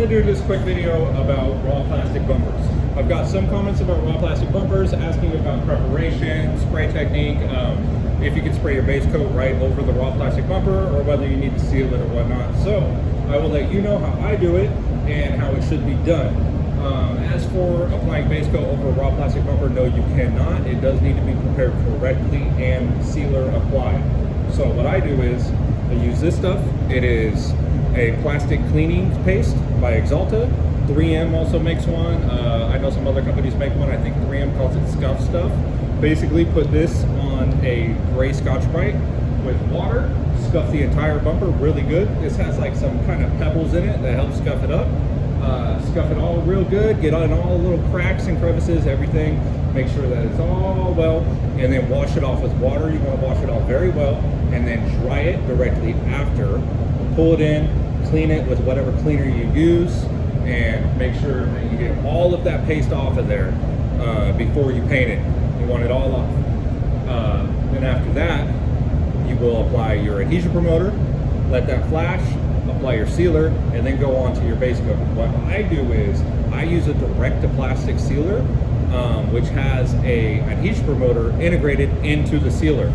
to do this quick video about raw plastic bumpers. I've got some comments about raw plastic bumpers asking about preparation, spray technique, if you can spray your base coat right over the raw plastic bumper or whether you need to seal it or whatnot. So I will let you know how I do it and how it should be done. As for applying base coat over a raw plastic bumper, no, you cannot. It does need to be prepared correctly and sealer applied. So what I do is I use this stuff. It is a plastic cleaning paste by Axalta. 3M also makes one. I know some other companies make one. I think 3M calls it Scuff Stuff. Basically put this on a gray Scotch-Brite with water, scuff the entire bumper really good. This has like some kind of pebbles in it that help scuff it up. Scuff it all real good, get on all the little cracks and crevices, everything. Make sure that it's all well, and then wash it off with water. You want to wash it off very well, and then dry it directly after. Pull it in, clean it with whatever cleaner you use, and make sure that you get all of that paste off of there before you paint it. You want it all off. Then after that, you will apply your adhesion promoter, let that flash, apply your sealer, and then go on to your base coat. What I do is I use a direct-to-plastic sealer, which has a adhesion promoter integrated into the sealer.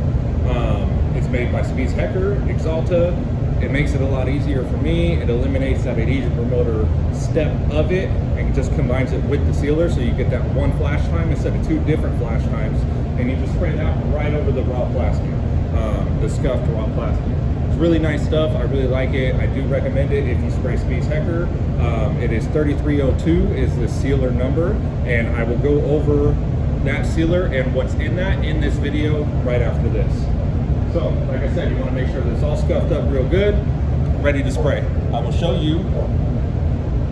It's made by Spies Hecker, Axalta. It makes it a lot easier for me. It eliminates that adhesion promoter step of it and just combines it with the sealer, so you get that one flash time instead of two different flash times, and you just spray that right over the raw plastic, the scuffed raw plastic. It's really nice stuff. I really like it. I do recommend it if you spray Spies Hecker. It is 3302 is the sealer number, and I will go over that sealer and what's in that in this video right after this. So, like I said, you want to make sure that it's all scuffed up real good, ready to spray. I will show you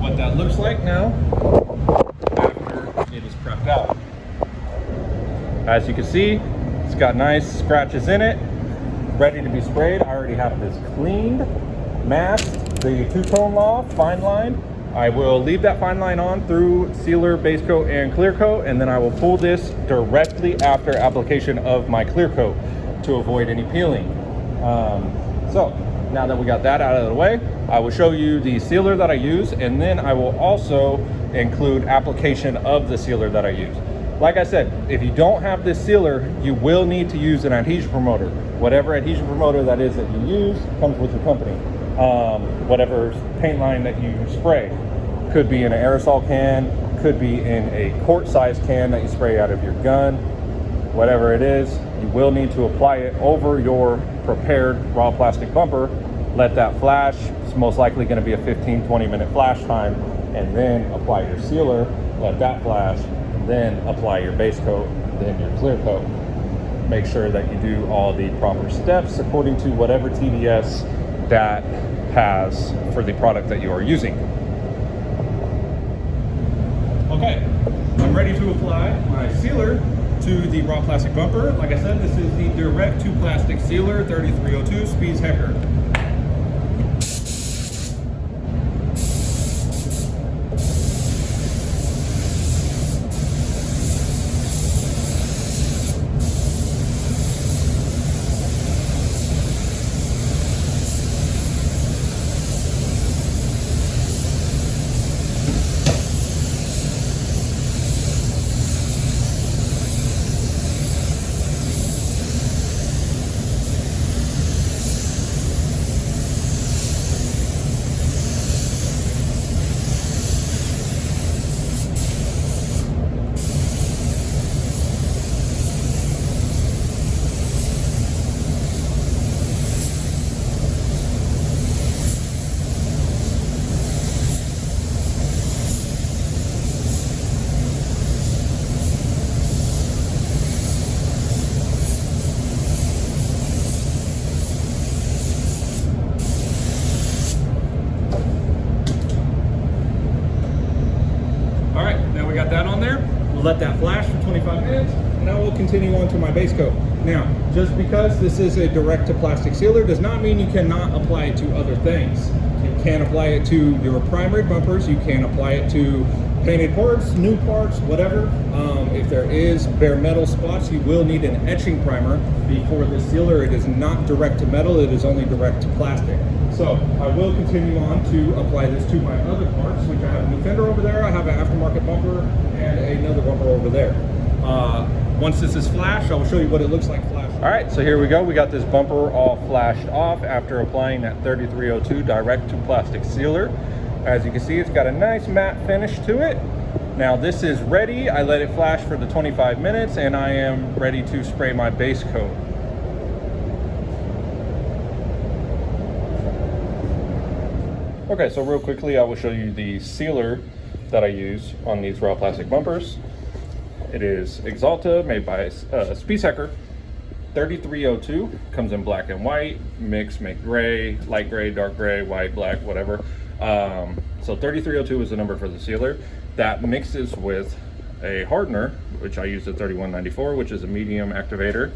what that looks like now after it is prepped out. As you can see, it's got nice scratches in it, ready to be sprayed. I already have this cleaned, masked, the two-tone law, fine line. I will leave that fine line on through sealer, base coat, and clear coat, and then I will pull this directly after application of my clear coat to avoid any peeling. So now that we got that out of the way, I will show you the sealer that I use, and then I will also include application of the sealer that I use. Like I said, if you don't have this sealer, you will need to use an adhesion promoter. Whatever adhesion promoter that is that you use comes with your company. Whatever paint line that you spray. Could be in an aerosol can, could be in a quart-sized can that you spray out of your gun. Whatever it is, you will need to apply it over your prepared raw plastic bumper. Let that flash. It's most likely going to be a 15-20 minute flash time, and then apply your sealer, let that flash, then apply your base coat, then your clear coat. Make sure that you do all the proper steps according to whatever TDS that has for the product that you are using. Okay, I'm ready to apply my sealer to the raw plastic bumper. Like I said, this is the direct to plastic sealer 3302 Spies Hecker. Got that on there. We'll let that flash for 25 minutes, and I will continue on to my base coat. Now, just because this is a direct to plastic sealer does not mean you cannot apply it to other things. You can apply it to your primary bumpers, you can apply it to painted parts, new parts, whatever. If there is bare metal spots, you will need an etching primer before the sealer. It is not direct to metal, it is only direct to plastic. So I will continue on to apply this to my other parts, which I have a new fender over there, I have an aftermarket bumper, and another bumper over there. Once this is flashed, I will show you what it looks like flashed. All right, so here we go. We got this bumper all flashed off after applying that 3302 direct to plastic sealer. As you can see, it's got a nice matte finish to it. Now this is ready. I let it flash for the 25 minutes and I am ready to spray my base coat. Okay, so real quickly, I will show you the sealer that I use on these raw plastic bumpers. It is Axalta, made by Speedsecker. 3302, comes in black and white, mix, make gray, light gray, dark gray, white, black, whatever. So 3302 is the number for the sealer. That mixes with a hardener, which I use the 3194, which is a medium activator,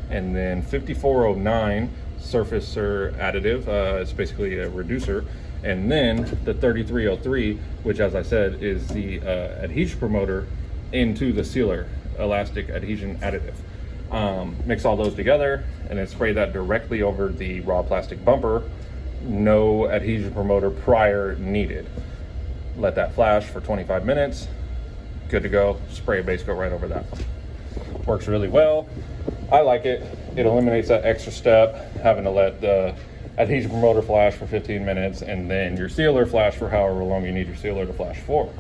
and then 5409 surfacer additive. It's basically a reducer. And then the 3303, which, as I said, is the adhesion promoter into the sealer, elastic adhesion additive. Mix all those together and then spray that directly over the raw plastic bumper. No adhesion promoter prior needed. Let that flash for 25 minutes. Good to go. Spray a base coat right over that. Works really well. I like it. It eliminates that extra step, having to let the adhesion promoter flash for 15 minutes and then your sealer flash for however long you need your sealer to flash for.